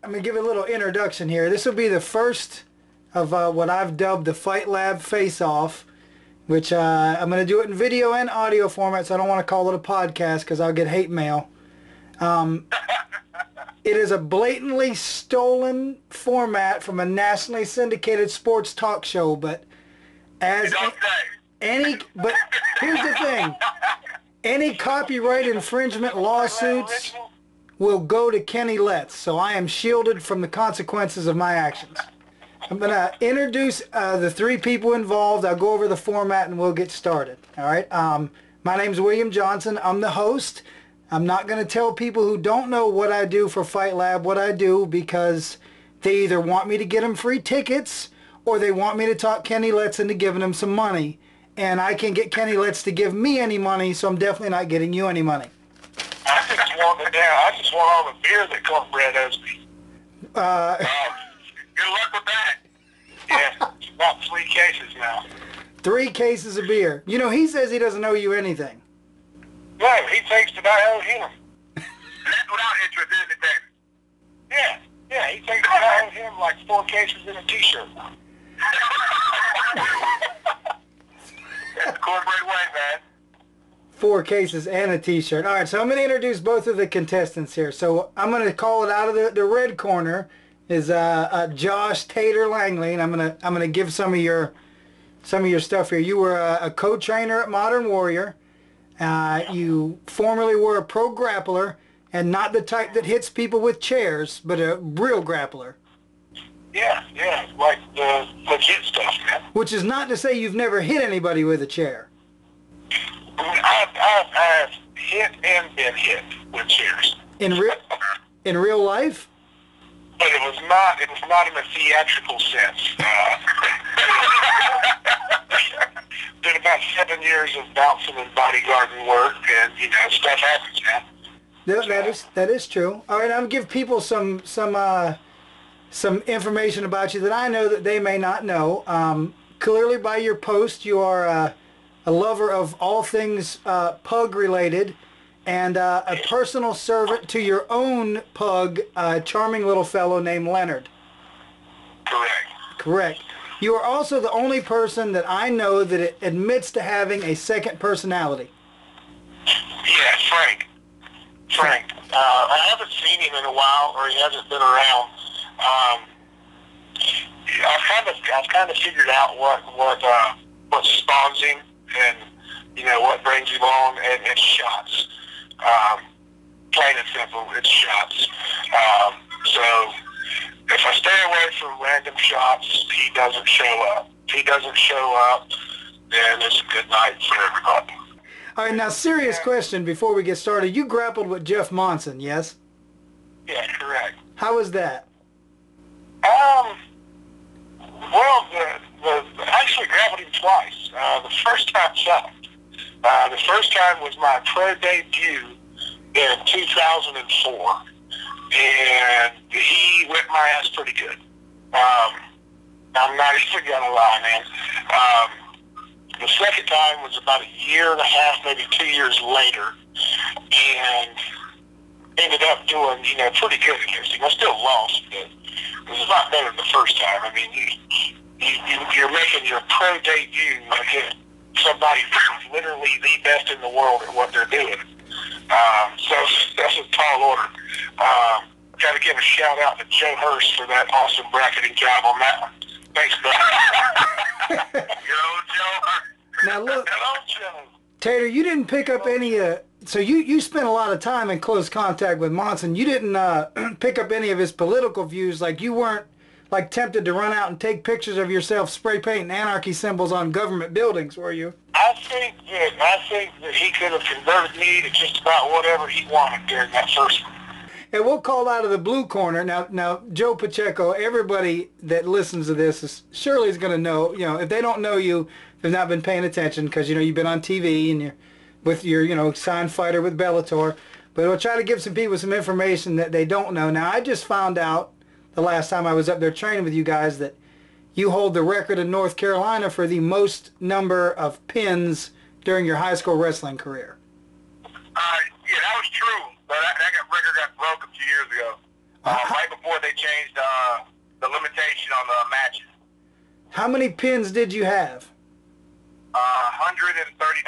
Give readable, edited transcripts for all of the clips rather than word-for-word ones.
I'm going to give a little introduction here. This will be the first of what I've dubbed the Fight Lab Face-Off, which I'm going to do it in video and audio format, so I don't want to call it a podcast because I'll get hate mail. It is a blatantly stolen format from a nationally syndicated sports talk show, but here's the thing. Any copyright infringement lawsuits will go to Kenny Letts, so I am shielded from the consequences of my actions. I'm going to introduce the three people involved. I'll go over the format and we'll get started. All right. My name's William Johnson. I'm the host. I'm not going to tell people who don't know what I do for Fight Lab what I do, because they either want me to get them free tickets or they want me to talk Kenny Letts into giving them some money. And I can't get Kenny Letts to give me any money, so I'm definitely not getting you any money. I just want all the beer that Cornbread owes me. Good luck with that. Yeah, it's about 3 cases now. 3 cases of beer. You know, he says he doesn't owe you anything. No, he thinks that I owe him. That's without interest, isn't it, David? Yeah, he thinks that I owe him like 4 cases in a t-shirt. That's Cornbread way, man. 4 cases and a t-shirt. All right, so I'm going to introduce both of the contestants here. So I'm going to call it out of the red corner is Josh Tater Langley, and I'm going to give some of your stuff here. You were a co-trainer at Modern Warrior. You formerly were a pro grappler, and not the type that hits people with chairs, but a real grappler. Yeah, like the legit stuff, man. Which is not to say you've never hit anybody with a chair. I've hit and been hit with chairs. In real life? But it was not in a theatrical sense. Did about 7 years of bouncing and bodyguarding work, and stuff happens, man. That is true. All right, I'm gonna give people some information about you that I know that they may not know. Clearly, by your post, you are a lover of all things pug related, and a personal servant to your own pug, a charming little fellow named Leonard. Correct. You are also the only person that I know that admits to having a second personality. Yeah, Frank. I haven't seen him in a while, or he hasn't been around. I've kind of figured out what spawns him, and what brings him on, and it's shots. Plain and simple, it's shots. So if I stay away from random shots, he doesn't show up. If he doesn't show up, then it's a good night for everybody. All right, now serious question before we get started. You grappled with Jeff Monson, yes? Yeah, correct. How was that? Well, I actually grappled him twice. The first time sucked. The first time was my pro debut in 2004, and he whipped my ass pretty good. I'm not even gonna lie, man. The second time was about 1.5 years, maybe 2 years later, and ended up doing, pretty good against him. I still lost, but it was a lot better than the first time. I mean, you're making your pro debut against somebody who's literally the best in the world at what they're doing. So that's a tall order. Got to give a shout out to Joe Hurst for that awesome bracketing job on that one. Thanks, bro. Yo, Joe. Now look, hello, Joe. Tater, you didn't pick up any. So you spent a lot of time in close contact with Monson. You didn't pick up any of his political views. Like, you weren't tempted to run out and take pictures of yourself spray painting anarchy symbols on government buildings, were you? I think that he could have converted me to just about whatever he wanted during that first one. And we'll call out of the blue corner. Now, Joe Pacheco, everybody that listens to this surely is going to know, if they don't know you, they've not been paying attention, because, you've been on TV and you're with your, signed fighter with Bellator. But we'll try to give some people some information that they don't know. Now, I just found out the last time I was up there training with you guys that You hold the record in North Carolina for the most number of pins during your high school wrestling career. Yeah, that was true, but that record got broke a few years ago. Right before they changed the limitation on the matches. How many pins did you have? 139.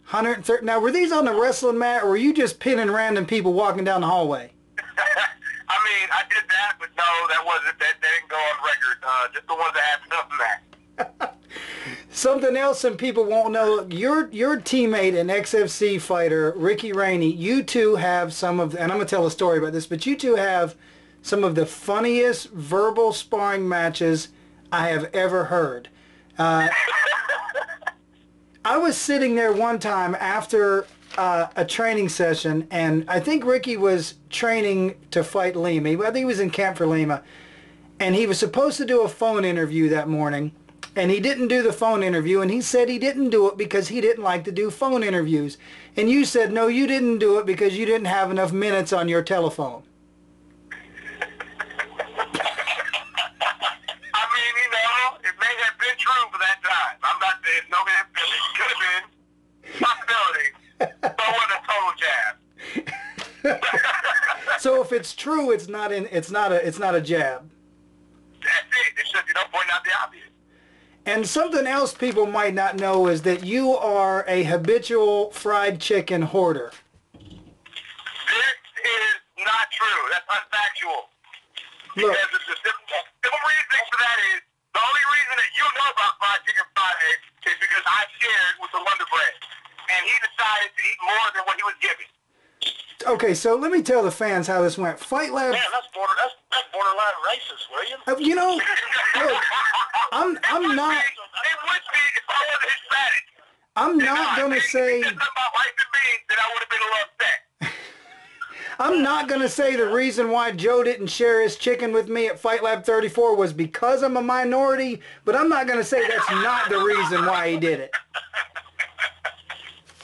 130. Now, were these on the wrestling mat, or were you just pinning random people walking down the hallway? I mean, I did that, but no, that didn't go on record. Just the ones that happened up in that. Something else some people won't know, your teammate and XFC fighter, Ricky Rainey, you two have some of, and I'm going to tell a story about this, but you two have some of the funniest verbal sparring matches I have ever heard. I was sitting there one time after a training session, and I think Ricky was training to fight Lima. I think he was in camp for Lima, and he was supposed to do a phone interview that morning, and he didn't do the phone interview, and he said he didn't do it because he didn't like to do phone interviews. And you said, no, you didn't do it because you didn't have enough minutes on your telephone. It may have been true for that time. I'm not saying no, it could have been possibility. So was a total jab. So if it's true, it's not a jab. That's it. It's just pointing out the obvious. And something else people might not know is that you are a habitual fried chicken hoarder. This is not true. That's unfactual. Look, because the simple reason for that is the only reason that you know about fried chicken Friday is because I shared with the Wonder Bread, and he decided to eat more than what he was given. Okay, so let me tell the fans how this went. Fight Lab. Man, that's borderline racist, William. You know, look, I'm not. It would be if I wasn't Hispanic. I'm not gonna say. If something about rice and beans, then I would have been a little upset. I'm not going to say the reason why Joe didn't share his chicken with me at Fight Lab 34 was because I'm a minority, but I'm not going to say that's not the reason why he did it.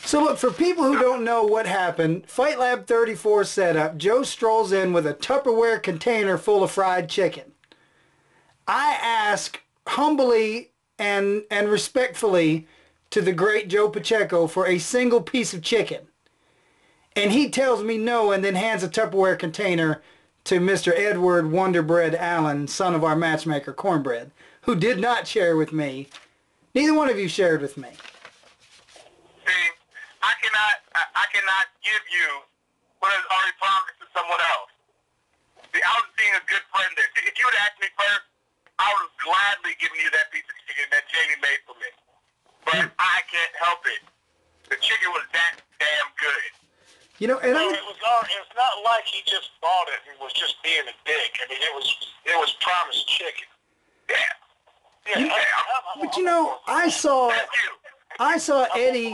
So look, for people who don't know what happened, Fight Lab 34 setup, Joe strolls in with a Tupperware container full of fried chicken. I ask humbly and respectfully to the great Joe Pacheco for a single piece of chicken. And he tells me no, and then hands a Tupperware container to Mr. Edward Wonderbread Allen, son of our matchmaker Cornbread, who did not share with me. Neither one of you shared with me. See, I cannot give you what is already promised to someone else. See, I was being a good friend there. See, if you would asked me first, I would have gladly given you that piece of chicken that Jamie made for me. But I can't help it. The chicken was that damn good. You know, and it's not like he just bought it and was just being a dick. I mean, it was promised chicken. Yeah. But you know, I saw Eddie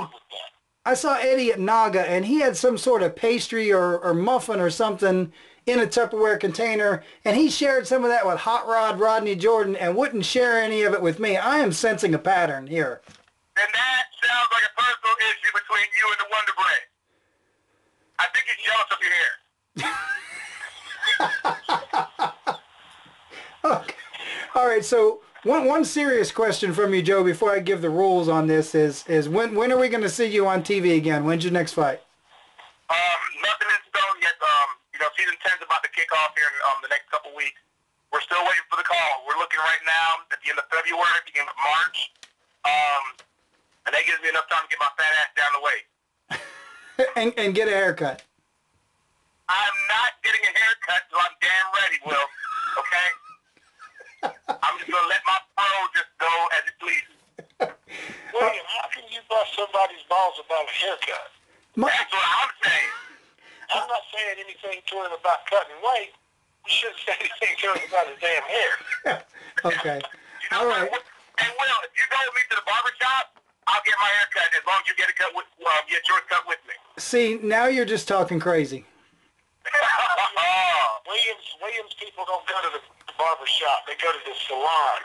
at Naga, and he had some sort of pastry or muffin or something in a Tupperware container, and he shared some of that with Hot Rod Rodney Jordan and wouldn't share any of it with me. I am sensing a pattern here. And that sounds like a personal issue between you and the Wonder Bread. I think he's jealous of your hair. Okay. All right, so one serious question from you, Joe, before I give the rules on this is when are we going to see you on TV again? When's your next fight? Nothing in stone yet. Season 10's about to kick off here in the next couple weeks. We're still waiting for the call. We're looking right now at the end of February, beginning of March. And that gives me enough time to get my fat ass down the way. and get a haircut. I'm not getting a haircut till I'm damn ready, Will. Okay? I'm just going to let my fro just go as it pleases. William, how can you bust somebody's balls about a haircut? That's what I'm saying. I'm not saying anything to him about cutting weight. You shouldn't say anything to him about his damn hair. Okay. All right. Hey, Will, if you go with me to the barbershop, I'll get my hair cut as long as you get yours cut with me. See, now you're just talking crazy. Williams people don't go to the barber shop. They go to the salon.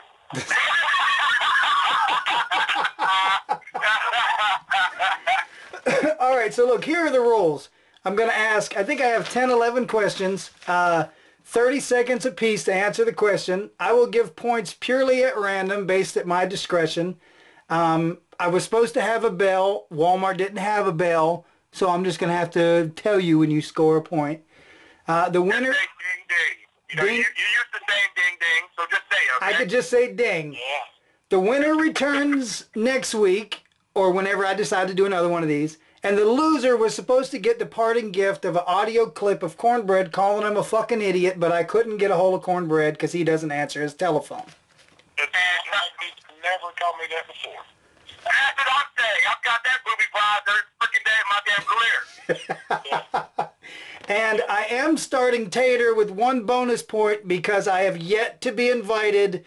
All right, so look, here are the rules. I'm going to ask, I think I have 10, 11 questions. 30 seconds apiece to answer the question. I will give points purely at random based at my discretion. I was supposed to have a bell. Walmart didn't have a bell, so I'm just going to have to tell you when you score a point. The winner... Just say ding, ding. You know, Ding. you used to saying ding, ding, so just say it, okay? I could just say ding. Yeah. The winner returns next week, or whenever I decide to do another one of these. And the loser was supposed to get the parting gift of an audio clip of Cornbread calling him a fucking idiot, but I couldn't get a hold of Cornbread because he doesn't answer his telephone. He's never told me that before. That's what I'm saying. I've got that booby prize every freaking day of my damn career. And I am starting Tater with 1 bonus point because I have yet to be invited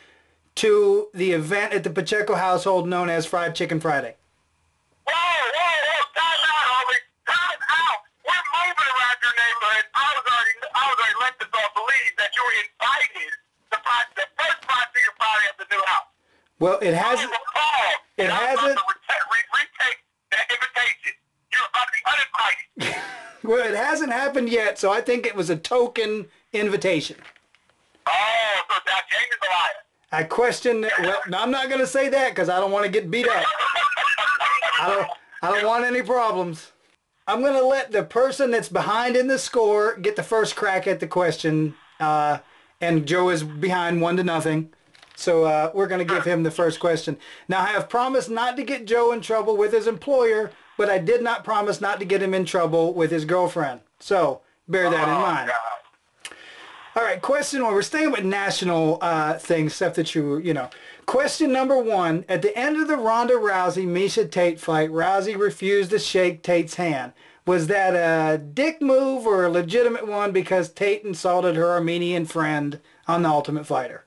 to the event at the Pacheco household known as Fried Chicken Friday. Whoa, time out, homie. Time out. We're moving around your neighborhood. I was already let this all believe that you were invited to the first Fried Chicken Friday at the new house. Well, it hasn't. It hasn't. Retake that invitation. You're about to be uninvited. Well, it hasn't happened yet, so I think it was a token invitation. Oh, so that James is a liar. I question. Well, no, I'm not going to say that because I don't want to get beat up. I don't want any problems. I'm going to let the person that's behind in the score get the first crack at the question, and Joe is behind 1-0. So we're going to give him the first question. Now, I have promised not to get Joe in trouble with his employer, but I did not promise not to get him in trouble with his girlfriend. So bear that in mind. God. All right, question one. We're staying with national things, stuff that you know. Question number 1. At the end of the Ronda Rousey-Miesha Tate fight, Rousey refused to shake Tate's hand. Was that a dick move or a legitimate one because Tate insulted her Armenian friend on The Ultimate Fighter?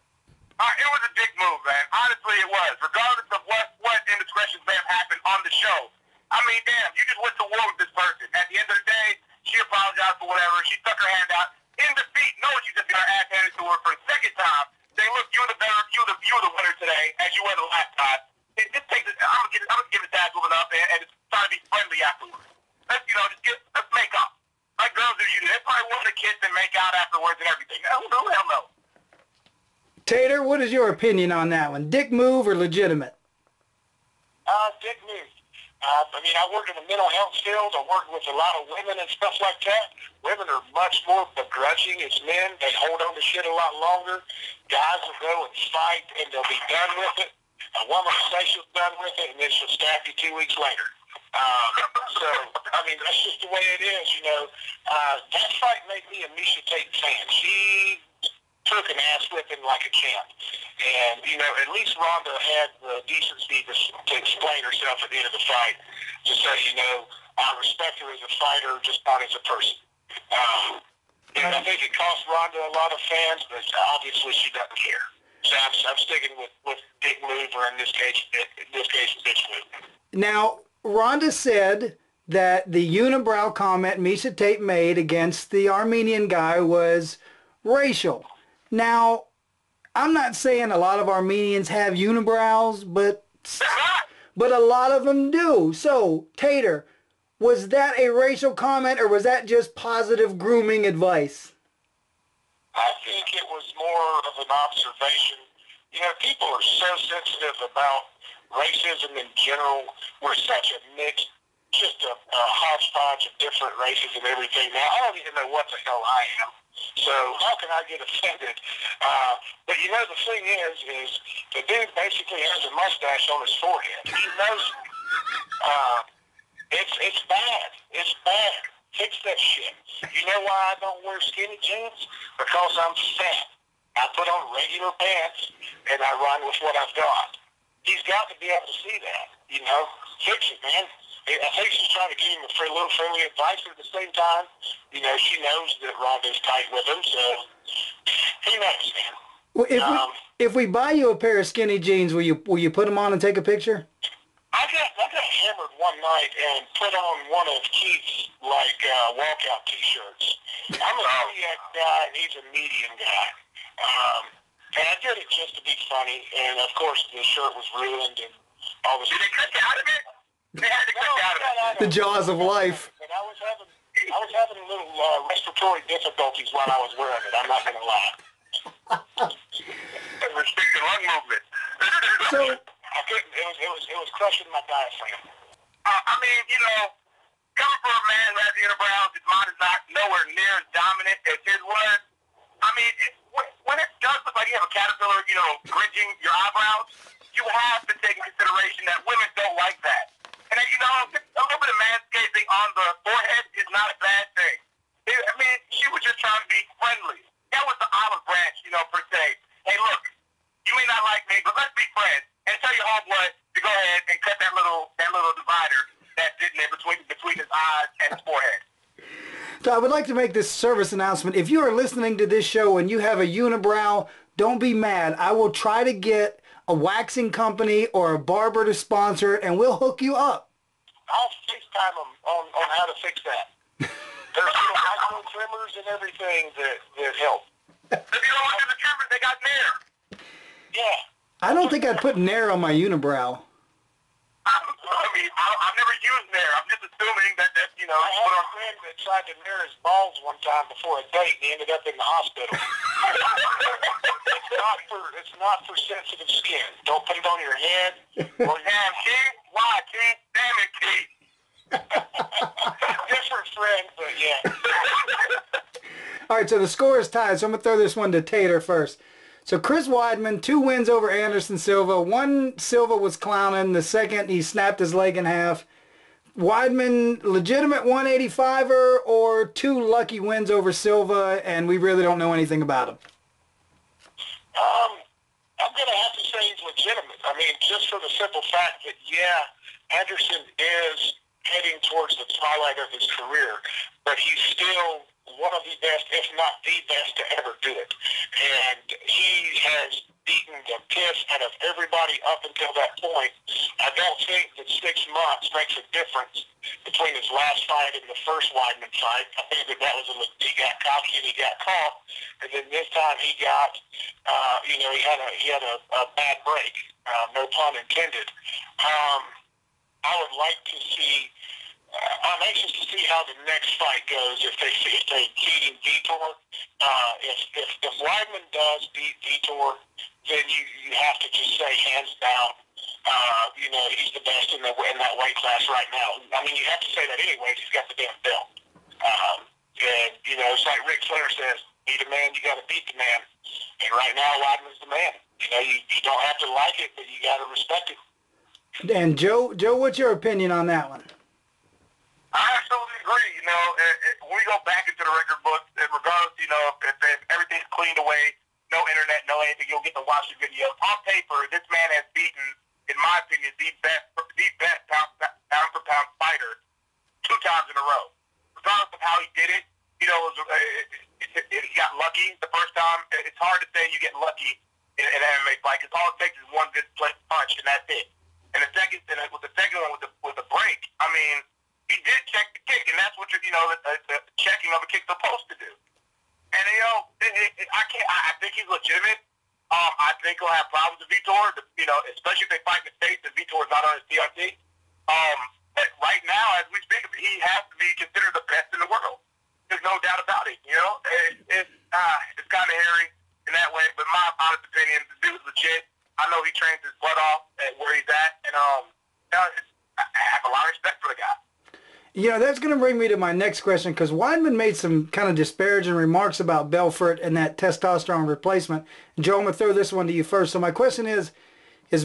It was a dick move, man. Honestly, it was. Regardless of what indiscretions may have happened on the show. I mean, damn, you just went to war with this person. At the end of the day, she apologized for whatever. She stuck her hand out. In defeat, knowing she just got her ass handed to her for the second time, saying, look, you're the better, you're the winner today, as you were the last time. It just takes it. I'm gonna give it that moving up and it's trying to be friendly afterwards. Let's make up. Like girls do you do. They probably want to kiss and make out afterwards and everything. Who the hell knows? Tater, what is your opinion on that one? Dick move or legitimate? Dick move. I mean, I worked in the mental health field. I worked with a lot of women and stuff like that. Women are much more begrudging as men. They hold on to shit a lot longer. Guys will go and fight, and they'll be done with it. A woman will say she's done with it, and then she'll stab you 2 weeks later. So, I mean, that's just the way it is, you know. That fight made me a Miesha Tate fan. She took an ass whipping like a champ. And, you know, at least Ronda had the decency to explain herself at the end of the fight to say, you know, I respect her as a fighter, just not as a person. And I think it cost Ronda a lot of fans, but obviously she doesn't care. So I'm sticking with dick move, or in this case, bitch move. Now, Ronda said that the unibrow comment Miesha Tate made against the Armenian guy was racial. Now, I'm not saying a lot of Armenians have unibrows, but a lot of them do. So, Tater, was that a racial comment or was that just positive grooming advice? I think it was more of an observation. You know, people are so sensitive about racism in general. We're such a mixed, just a hodgepodge of different races and everything. Now, I don't even know what the hell I am. So how can I get offended? But you know, the thing is the dude basically has a mustache on his forehead. He knows it's bad. It's bad. Fix that shit. You know why I don't wear skinny jeans? Because I'm fat. I put on regular pants and I run with what I've got. He's got to be able to see that. You know, fix it, man. I think she's trying to give him a little friendly advice, but at the same time, you know, she knows that Ronda's tight with him, so who knows, man. Well, if we buy you a pair of skinny jeans, will you put them on and take a picture? I got hammered one night and put on one of Keith's walkout T-shirts. I'm a cardiac guy, and he's a medium guy. And I did it just to be funny, and of course the shirt was ruined and all this. Did they cut you out of it? They had to cut you out of it. The jaws of life. And I was was having a little respiratory difficulties while I was wearing it. I'm not going to lie. Restricted lung movement. So I couldn't. It was crushing my diaphragm. I mean, you know, coming from a man who has the unibrow, his mind is not nowhere near as dominant as his was. I mean, when it does look like you have a caterpillar, you know, bridging your eyebrows, you have to take into consideration that women don't like that. And, you know, a little bit of manscaping on the forehead is not a bad thing. I mean, she was just trying to be friendly. That was the olive branch, you know, per se. Hey, look, you may not like me, but let's be friends. And tell your homeboy to go ahead and cut that little divider that's sitting there between his eyes and his forehead. So I would like to make this service announcement. If you are listening to this show and you have a unibrow, don't be mad. I will try to get a waxing company or a barber to sponsor it, and we'll hook you up. I'll FaceTime them on how to fix that. There's little micro trimmers and everything that help. If you don't want to do the trimmers, they got Nair. Yeah. I don't think I'd put Nair on my unibrow. I mean, I've never used Nair. I'm just assuming that you know. I had a friend that tried to Nair his balls one time before a date, and he ended up in the hospital. It's not for sensitive skin. Don't put it on your head. Or damn, Keith. Why, Keith? Damn it, Keith. Different friend, but yeah. All right, so the score is tied, so I'm going to throw this one to Tater first. So Chris Weidman, 2 wins over Anderson Silva. One, Silva was clowning. The second, he snapped his leg in half. Weidman, legitimate 185er, or 2 lucky wins over Silva, and we really don't know anything about him? I'm going to have to say he's legitimate. I mean, just for the simple fact that, yeah, Anderson is heading towards the twilight of his career, but he's still one of the best, if not the best, to ever do it. And he has beaten the piss out of everybody up until that point. I don't think that 6 months makes a difference between his last fight and the first Weidman fight. I think that was he got cocky and he got caught, and then this time he got, he had a bad break, no pun intended. I would like to see. I'm anxious to see how the next fight goes. If they beat Vitor, if Weidman does beat Vitor, then you have to just say hands down, he's the best in that weight class right now. I mean, you have to say that anyway. He's got the damn belt. And it's like Ric Flair says, "Beat a man, you got to beat the man." And right now, Weidman's the man. You don't have to like it, but you got to respect it. And Joe, what's your opinion on that one? I absolutely agree. When we go back into the record books, regardless, if everything's cleaned away, no internet, no anything, you'll get to watch the video. On paper, this man has beaten, in my opinion, the best pound for pound fighter 2 times in a row. Regardless of how he did it, he got lucky the first time. It's hard to say you get lucky in an MMA fight because all it takes is one good punch and that's it. And with the second one with the break, I mean, he did check the kick, and that's what the checking of a kick's supposed to do. And I think he's legitimate. I think he'll have problems with Vitor, especially if they fight in the States and Vitor is not on his TRT. But right now, as we speak, he has to be considered the best in the world. There's no doubt about it. It's kind of hairy in that way, but my honest opinion, the dude's legit. I know he trains his butt off at where he's at, and I have a lot of respect for the guy. That's going to bring me to my next question, because Weidman made some kind of disparaging remarks about Belfort and that testosterone replacement. Joe, I'm going to throw this one to you first. So my question is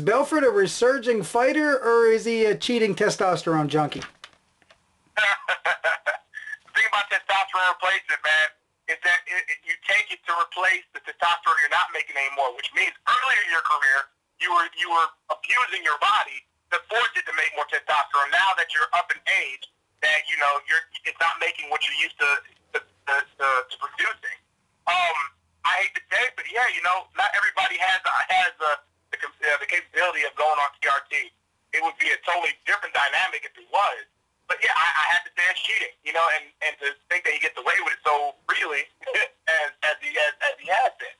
Belfort a resurging fighter, or is he a cheating testosterone junkie? The thing about testosterone replacement, man, is that you take it to replace the testosterone you're not making anymore, which means earlier in your career, you were abusing your body to force it to make more testosterone. Now that you're up in age, that it's not making what you're used to producing. I hate to say it, but yeah, not everybody has the capability of going on TRT. It would be a totally different dynamic if it was. But yeah, I have to say it's cheating, and to think that he gets away with it so freely as he has been.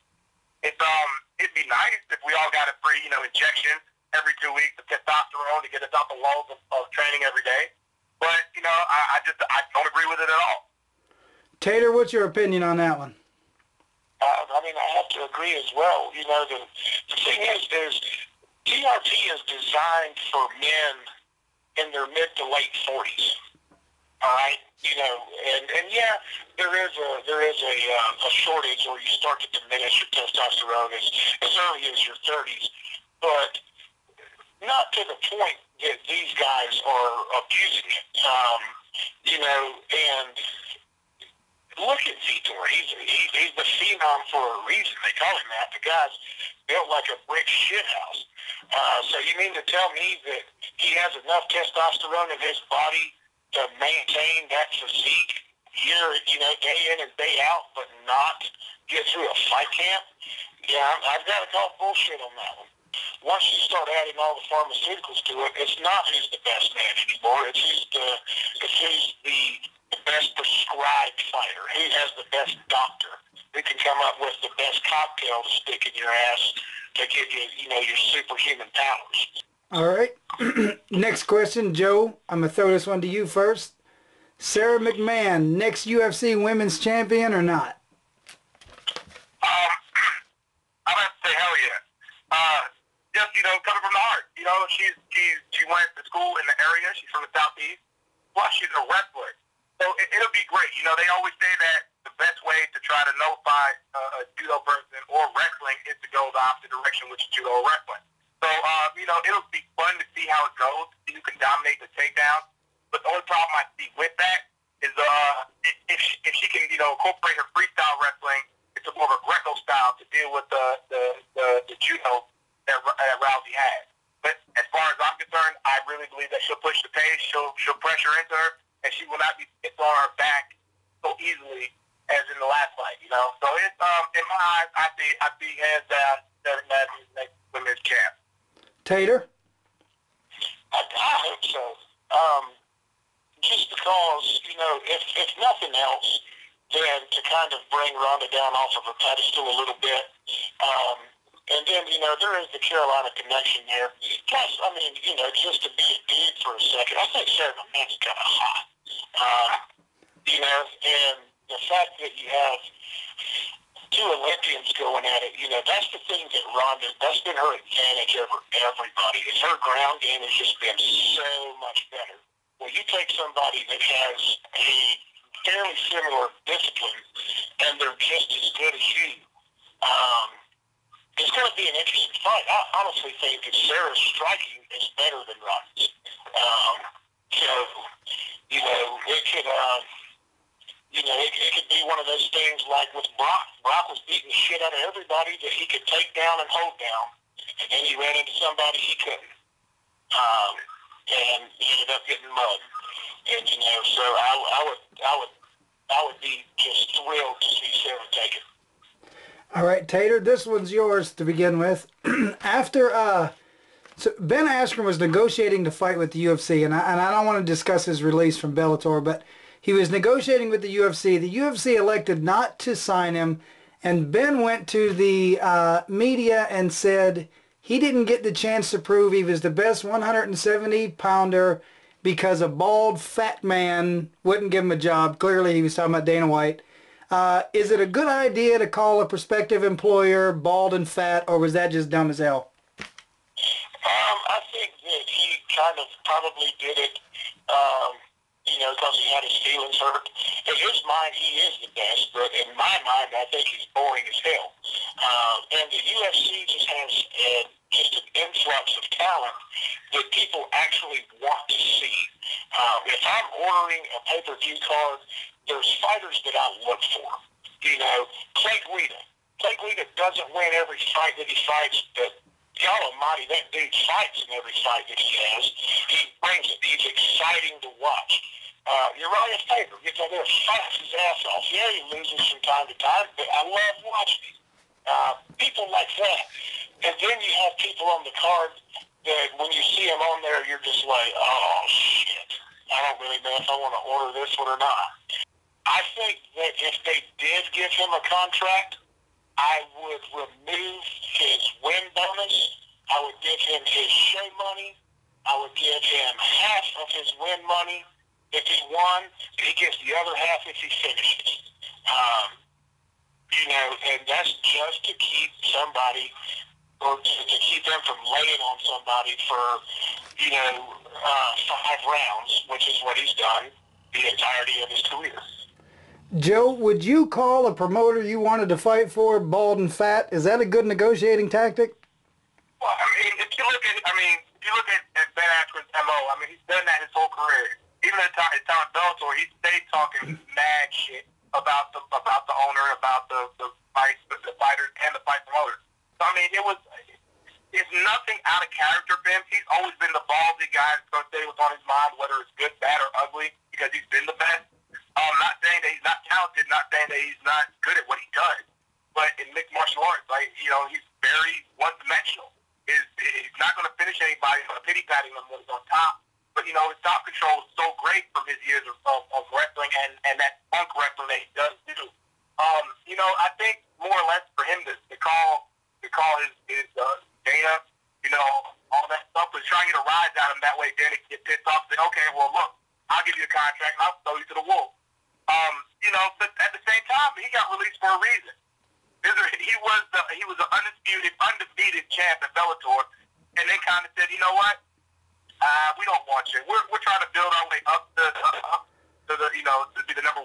It'd be nice if we all got a free, injection every 2 weeks of testosterone to get us off the walls of training every day. But, I don't agree with it at all. Tater, what's your opinion on that one? I mean, I have to agree as well. You know, the thing is TRT is designed for men in their mid to late 40s. All right, you know, and yeah, there is a shortage, or you start to diminish your testosterone as early as your 30s, but not to the point that these guys are abusing it. You know, and look at Vitor. He's the phenom for a reason. They call him that. The guy's built like a brick shithouse. So you mean to tell me that he has enough testosterone in his body to maintain that physique day in and day out, but not get through a fight camp? Yeah, I've got to call bullshit on that one. Once you start adding all the pharmaceuticals to it, it's not who's the best man anymore. It's who's the best prescribed fighter. Who has the best doctor? Who can come up with the best cocktail to stick in your ass to give you, your superhuman powers. All right. Next question, Joe. I'm going to throw this one to you first. Sarah McMahon, next UFC Women's Champion or not? I'm going to say hell yeah. Just, coming from the heart. She went to school in the area. She's from the Southeast. Plus, she's a wrestler. So it'll be great. They always say that the best way to try to nullify a judo person or wrestling is to go the opposite direction, which is judo or wrestling. So, it'll be fun to see how it goes, see who can dominate the takedown. But the only problem I see with that is if she can, incorporate her freestyle wrestling, it's more of a Greco style to deal with the judo that Rousey has. But as far as I'm concerned, I really believe that she'll push the pace, she'll pressure into her, and she will not be on her back so easily as in the last fight, So it's in my eyes, I see hands down Sarah Madison next women's champ. Tater? I hope so. Just because, if nothing else, then to kind of bring Ronda down off of her pedestal a little bit. And then, there is the Carolina connection there. Plus, just to be a dude for a second, I think Sarah McMahon's kind of hot. And the fact that you have two Olympians going at it, that's the thing that Ronda, that's been her advantage over everybody. Is her ground game has just been so much better. Well, you take somebody that has a fairly similar discipline, and they're just as good as you. It's going to be an interesting fight. I honestly think that Sarah's striking is better than Ronda's. It could be one of those things like with Brock. Brock was beating the shit out of everybody that he could take down and hold down, and then he ran into somebody he couldn't, and he ended up getting mugged. And so I would be just thrilled to see Sarah take it. All right, Tater, this one's yours to begin with. So Ben Askren was negotiating to fight with the UFC, and I don't want to discuss his release from Bellator, but he was negotiating with the UFC. The UFC elected not to sign him, and Ben went to the media and said he didn't get the chance to prove he was the best 170-pounder because a bald, fat man wouldn't give him a job. Clearly, he was talking about Dana White. Is it a good idea to call a prospective employer bald and fat, or was that just dumb as hell? I think that he kind of probably did it, because he had his feelings hurt. In his mind, he is the best, but in my mind, I think he's boring as hell. And the UFC just has just an influx of talent that people actually want to see. If I'm ordering a pay-per-view card, there's fighters that I look for. Clay Guida. Clay Guida doesn't win every fight that he fights, but God almighty, that dude fights in every fight that he has. He brings it. He's exciting to watch. Uriah Faber gets out there, fights his ass off. Yeah, he loses from time to time, but I love watching him. People like that. And then you have people on the card that when you see them on there, you're just like, oh, shit. I don't really know if I want to order this one or not. I think that if they did give him a contract, I would remove his win bonus. I would give him his show money. I would give him half of his win money if he won. He gets the other half if he finishes. You know, and that's just to keep somebody, or to keep them from laying on somebody for, you know, 5 rounds, which is what he's done the entirety of his career. Joe, would you call a promoter you wanted to fight for bald and fat? Is that a good negotiating tactic? Well, I mean, if you look at Ben Askren's MO, I mean, he's done that his whole career. Even at time Bellator, he stayed talking mad shit about the owner, about the fighters, and the fight promoters. So I mean, it's nothing out of character for him. He's always been the ballsy guy that's going to say what's on his mind, whether it's good, bad, or ugly, because he's been the best. Not saying that he's not talented, not saying that he's not good at what he does, but in mixed martial arts, like, you know, he's very one-dimensional. He's not going to finish anybody by pity-patting them when he's on top. But, you know, his top control is so great from his years of wrestling and that punk wrestling that he does too. You know, I think more or less for him to call his Dana, you know, all that stuff, was trying to get a rise out of him. That way Dana can get pissed off and say, okay, well, look, I'll give you a contract and I'll throw you to the wolves. You know, but at the same time, he got released for a reason. He was an undefeated champ at Bellator, and they kind of said, you know what? We don't want you. We're trying to build our way up to the, you know, to be the #1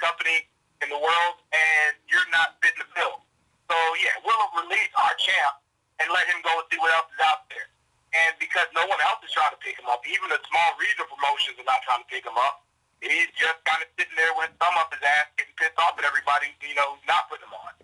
company in the world, and you're not fitting the bill. So yeah, we'll release our champ and let him go and see what else is out there. And because no one else is trying to pick him up, even the small regional promotions are not trying to pick him up. He's just kind of sitting there with his thumb up his ass, getting pissed off at everybody, you know, not putting him on.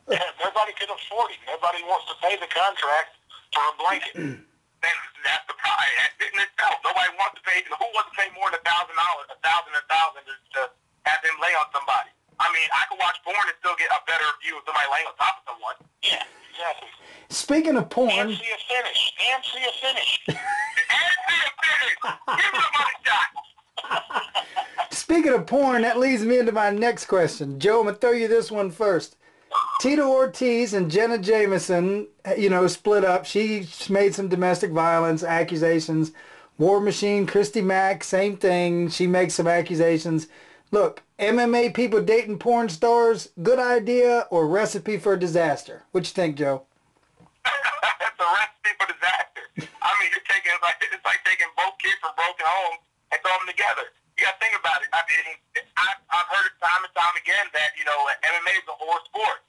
Yeah, nobody can afford him. Nobody wants to pay the contract for a blanket. That's the price. That's it in itself. Nobody wants to pay. Who wants to pay more than $1,000, $1,000 to have him lay on somebody? I mean, I can watch porn and still get a better view of somebody laying on top of someone. Yeah, exactly. Speaking of porn... And see a finish. And see a finish. And see a finish. Give him a money shot. Speaking of porn, that leads me into my next question. Joe, I'm going to throw you this one first. Tito Ortiz and Jenna Jameson, you know, split up. She made some domestic violence accusations. War Machine, Christy Mack, same thing. She makes some accusations. Look, MMA people dating porn stars, good idea or recipe for disaster? What you think, Joe? That's a recipe for disaster. I mean, it's like taking both kids from broken homes and throw them together. You got to think about it. I mean, I've heard it time and time again that, you know, MMA is a horror sport.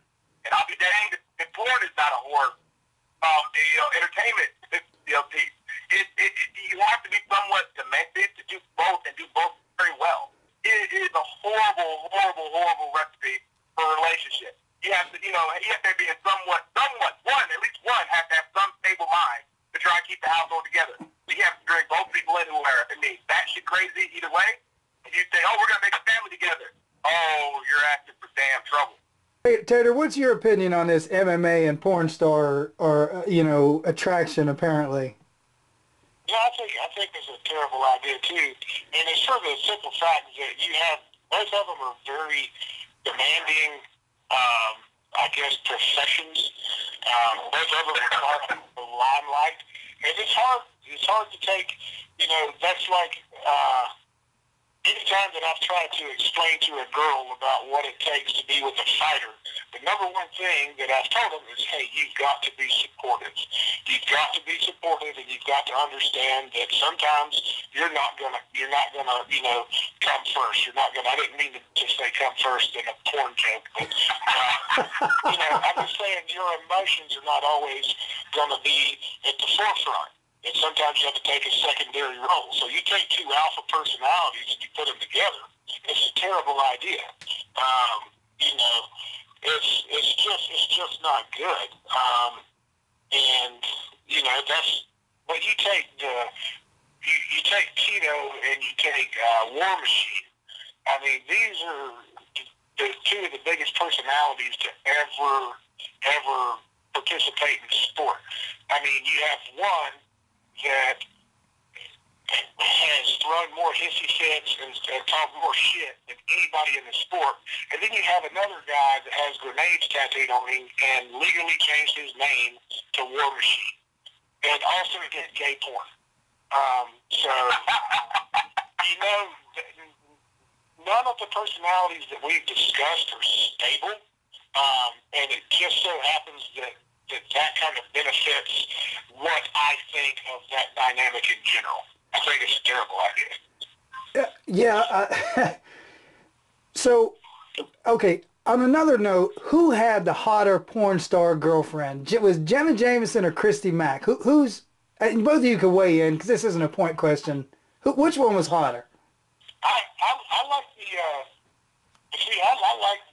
And I'll be danged if porn is not a horror, you know, entertainment, you know, piece. You have to be somewhat demented to do both and do both very well. It is a horrible, horrible, horrible recipe for a relationship. You have to, you know, you have to be in at least one has to have some stable mind to try and keep the household together. So you have to bring both people in who are, I mean, batshit crazy either way. And you say, oh, we're going to make a family together. Oh, you're asking for damn trouble. Hey, Tater, what's your opinion on this MMA and porn star or you know, attraction apparently? Yeah, I think it's a terrible idea too. And it's for the simple fact that you have, both of them are very demanding, I guess, professions. Both of them are in the limelight. And it's hard to take, you know, that's like, anytime that I've tried to explain to a girl about what it takes to be with a fighter, the number one thing that I've told them is, hey, you've got to be supportive. You've got to be supportive, and you've got to understand that sometimes you're not gonna, you know, come first. You're not gonna. I didn't mean to say come first in a porn joke, but you know, I'm just saying your emotions are not always gonna be at the forefront. And sometimes you have to take a secondary role. So you take two alpha personalities and you put them together. It's a terrible idea. You know, it's just not good. And you know, that's. But you take you take Tito and you take War Machine. I mean, these are the two of the biggest personalities to ever participate in sport. I mean, you have one that has thrown more hissy fits and talked more shit than anybody in the sport. And then you have another guy that has grenades tattooed on him and legally changed his name to War Machine. And also did gay porn. So, you know, none of the personalities that we've discussed are stable, and it just so happens that kind of benefits what I think of that dynamic in general. I think it's a terrible idea. Yeah. So, okay. On another note, who had the hotter porn star girlfriend? Was Jenna Jameson or Christy Mack? Who's? And both of you can weigh in because this isn't a point question. Which one was hotter? I like I like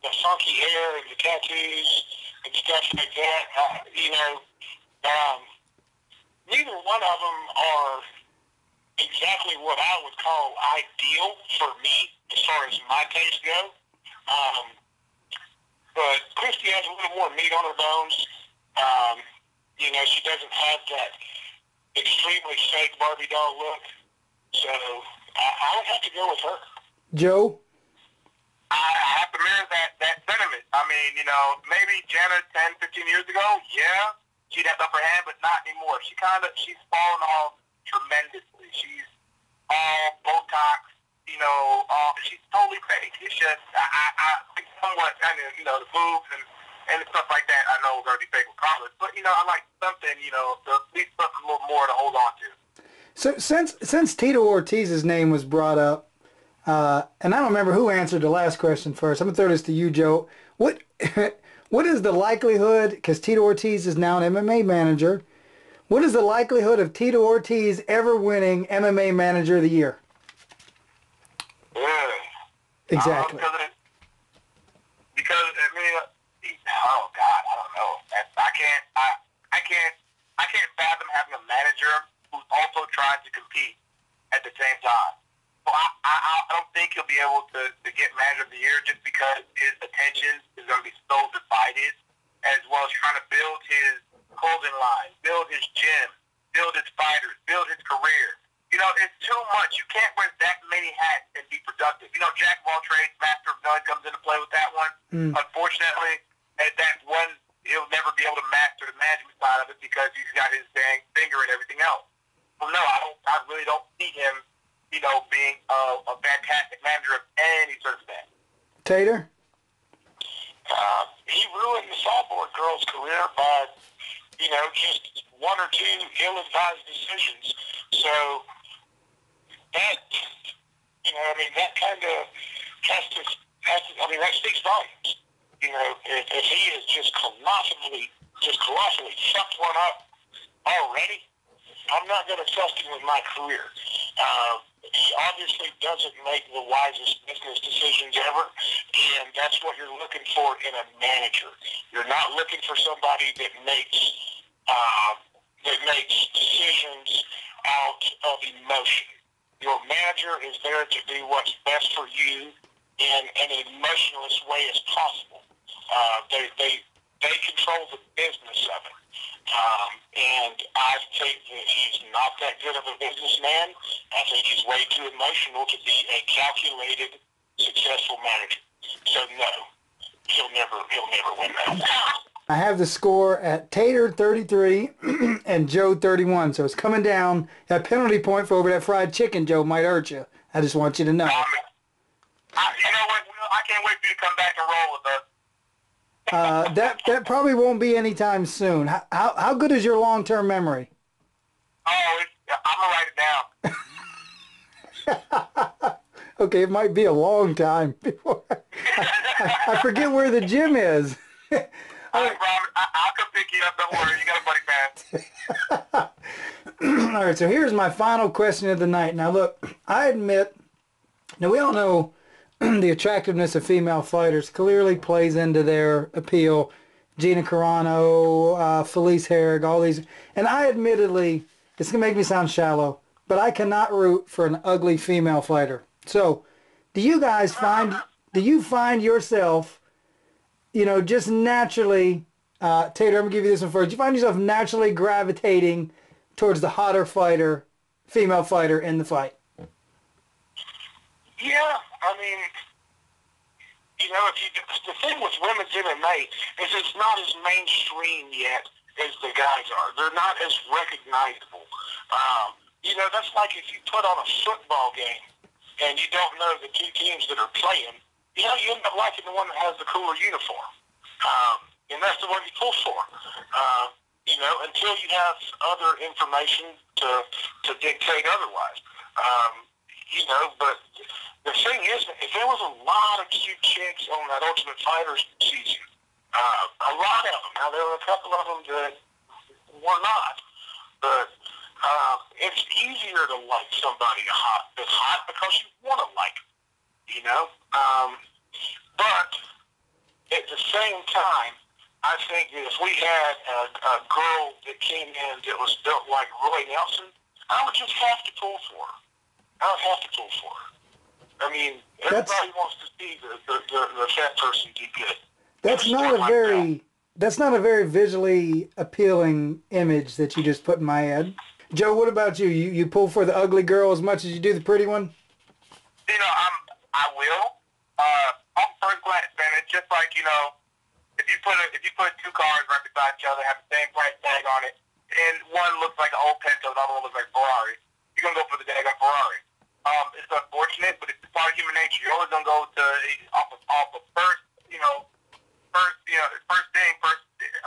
the funky hair and the tattoos and stuff like that. Neither one of them are exactly what I would call ideal for me as far as my taste go. But Christy has a little more meat on her bones. She doesn't have that extremely fake Barbie doll look. So I would have to go with her. Joe? I have to mirror that sentiment. I mean, maybe Jenna 10, 15 years ago, yeah, she'd have upper hand, but not anymore. She's fallen off tremendously. She's all Botox, she's totally fake. It's just, I think somewhat, the boobs and stuff like that, I know is going to be fake regardless. But, I like something, at least something a little more to hold on to. So since Tito Ortiz's name was brought up, and I don't remember who answered the last question first. I'm going to throw this to you, Joe. What is the likelihood, because Tito Ortiz is now an MMA manager, what is the likelihood of Tito Ortiz ever winning MMA Manager of the Year? Yeah. Exactly. Because oh God, I don't know. I can't fathom having a manager who's also trying to compete at the same time. So I don't think he'll be able to get Manager of the Year just because his attention is going to be so divided, as well as trying to build his clothing line, build his gym, build his fighters, build his career. It's too much. You can't wear that many hats and be productive. Jack of all trades, master of none comes into play with that one. Unfortunately, at that one, he'll never be able to master the management side of it because he's got his dang finger and everything else. Well, no, I really don't see him, being a fantastic manager of any circumstance. Tater? He ruined the Cyborg girl's career by, just one or two ill-advised decisions. So that, that kind of that speaks volumes. If he has just colossally fucked one up already, I'm not going to trust him with my career. He obviously doesn't make the wisest business decisions ever, and that's what you're looking for in a manager. You're not looking for somebody that makes decisions out of emotion. Your manager is there to do what's best for you in an emotionless way as possible. They control the business of it. And I think that he's not that good of a businessman. I think he's way too emotional to be a calculated, successful manager. So no, he'll never win that. I have the score at Tater 33 and Joe 31. So it's coming down. That penalty point for over that fried chicken, Joe, might hurt you. I just want you to know. You know what? I can't wait for you to come back and roll with us. That probably won't be anytime soon. How good is your long-term memory? Oh, I'm going to write it down. Okay, it might be a long time before I forget where the gym is. All right, Robert, I'll come pick you up. Don't worry. You got a buddy, man. All right, so here's my final question of the night. Now, look, I admit, now we all know the attractiveness of female fighters clearly plays into their appeal. Gina Carano, Felice Herrig, all these. And I admittedly, it's going to make me sound shallow, but I cannot root for an ugly female fighter. So, do you find yourself, just naturally, Tater, I'm going to give you this one first. Do you find yourself naturally gravitating towards the hotter fighter, female fighter in the fight? Yeah, the thing with women's MMA is it's not as mainstream yet as the guys are. They're not as recognizable. That's like if you put on a football game and you don't know the two teams that are playing, you know, you end up liking the one that has the cooler uniform. And that's the one you pull for. You know, until you have other information to dictate otherwise. You know, but the thing is, if there was a lot of cute chicks on that Ultimate Fighter season, a lot of them. Now, there were a couple of them that were not, but it's easier to like somebody that's hot because you want to like them, you know? But at the same time, I think that if we had a girl that came in that was built like Roy Nelson, I would just have to pull for her. I would have to pull for her. I mean, everybody wants to see the fat person do good. That's not a very visually appealing image that you just put in my head. Joe, what about you? You pull for the ugly girl as much as you do the pretty one? You know, I will. I'm first class fan. It's just like, you know, if you put two cars right beside each other, have the same price tag on it, and one looks like an old Pinto, the other one looks like a Ferrari, you're gonna go for the daggone Ferrari. It's unfortunate, but it's part of human nature. You're always gonna go to off of first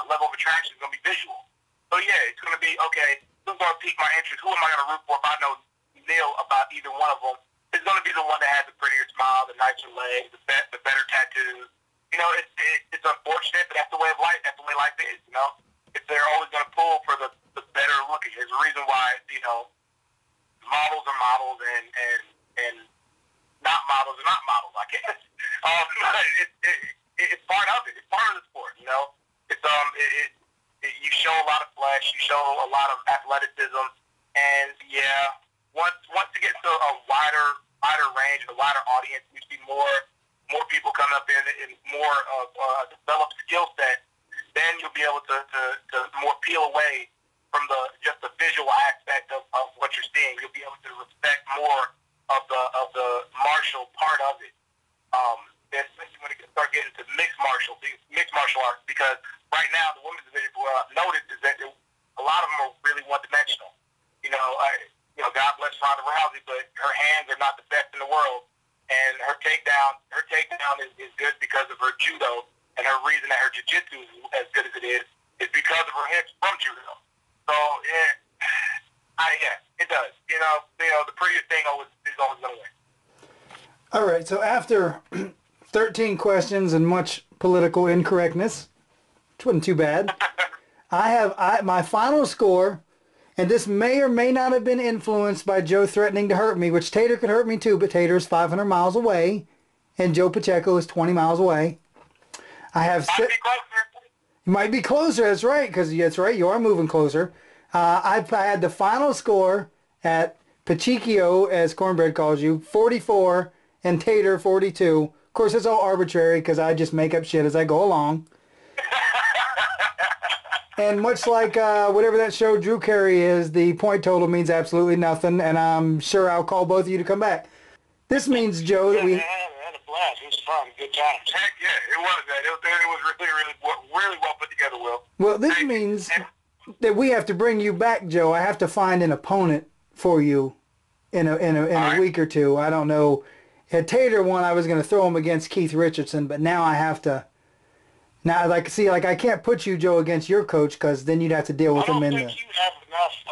level of attraction is gonna be visual. So yeah, it's gonna be okay. Who's gonna pique my interest? Who am I gonna root for if I know nil about either one of them? It's gonna be the one that has the prettier smile, the nicer legs, the better tattoos. You know, it's unfortunate, but that's the way of life. That's the way life is. You know, if they're always going to pull for the better looking, there's a reason why, you know, models are models and not models are not models, I guess. It's part of it. It's part of the sport. You know, you show a lot of flesh, you show a lot of athleticism, and yeah, once you get to a wider range, a wider audience, you see more people come up in more of a developed skill set, then you'll be able to more peel away from just the visual aspect of what you're seeing. You'll be able to respect more of the martial part of it. Especially when it start getting to mixed martial arts, because right now the women's division, what I've noticed is that a lot of them are really one-dimensional. You know, God bless Ronda Rousey, but her hands are not the best in the world. And her takedown is good because of her judo, and her reason that her jiu-jitsu is as good as it is because of her hips from judo. So it does. You know, the prettiest thing is always going to win. All right. So after 13 questions and much political incorrectness, which wasn't too bad, my final score. And this may or may not have been influenced by Joe threatening to hurt me, which Tater could hurt me too, but Tater is 500 miles away, and Joe Pacheco is 20 miles away. Might be closer. Might be closer, that's right, because that's right, you are moving closer. I had the final score at Pacheco, as Cornbread calls you, 44, and Tater 42. Of course, it's all arbitrary because I just make up shit as I go along. And much like whatever that show Drew Carey is, the point total means absolutely nothing, and I'm sure I'll call both of you to come back. This means, Joe, that we... Yeah, I had a blast. It was fun. Good times. Heck yeah, it was that. It was really well put together, Will. Well, this means that we have to bring you back, Joe. I have to find an opponent for you in a week or two. I don't know. At Tater one, I was going to throw him against Keith Richardson, but now I have to... Now, I can't put you, Joe, against your coach because then you'd have to deal with him in the... I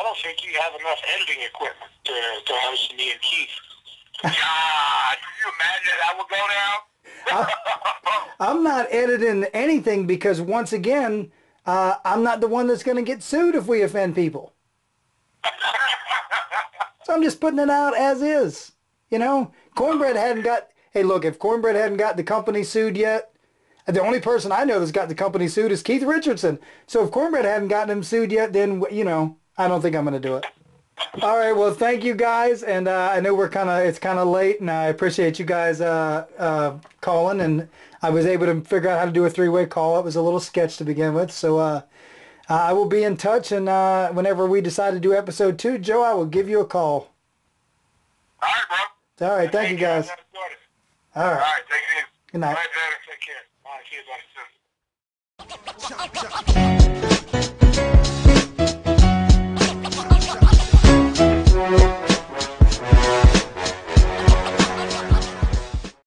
don't think you have enough editing equipment to host me and Keith. God, can you imagine that would go down? I'm not editing anything because, once again, I'm not the one that's going to get sued if we offend people. So I'm just putting it out as is. You know, Cornbread hadn't got... Hey, look, if Cornbread hadn't got the company sued yet, the only person I know that's got the company sued is Keith Richardson. So if Cornbread hadn't gotten him sued yet, then, you know, I don't think I'm going to do it. All right, well, thank you guys. And I know it's kind of late, and I appreciate you guys calling. And I was able to figure out how to do a three-way call. It was a little sketch to begin with. So I will be in touch. And whenever we decide to do episode 2, Joe, I will give you a call. All right, bro. All right, thank you guys. All right. All right, take it easy. Good night. All right, take care. All right, see you, buddy.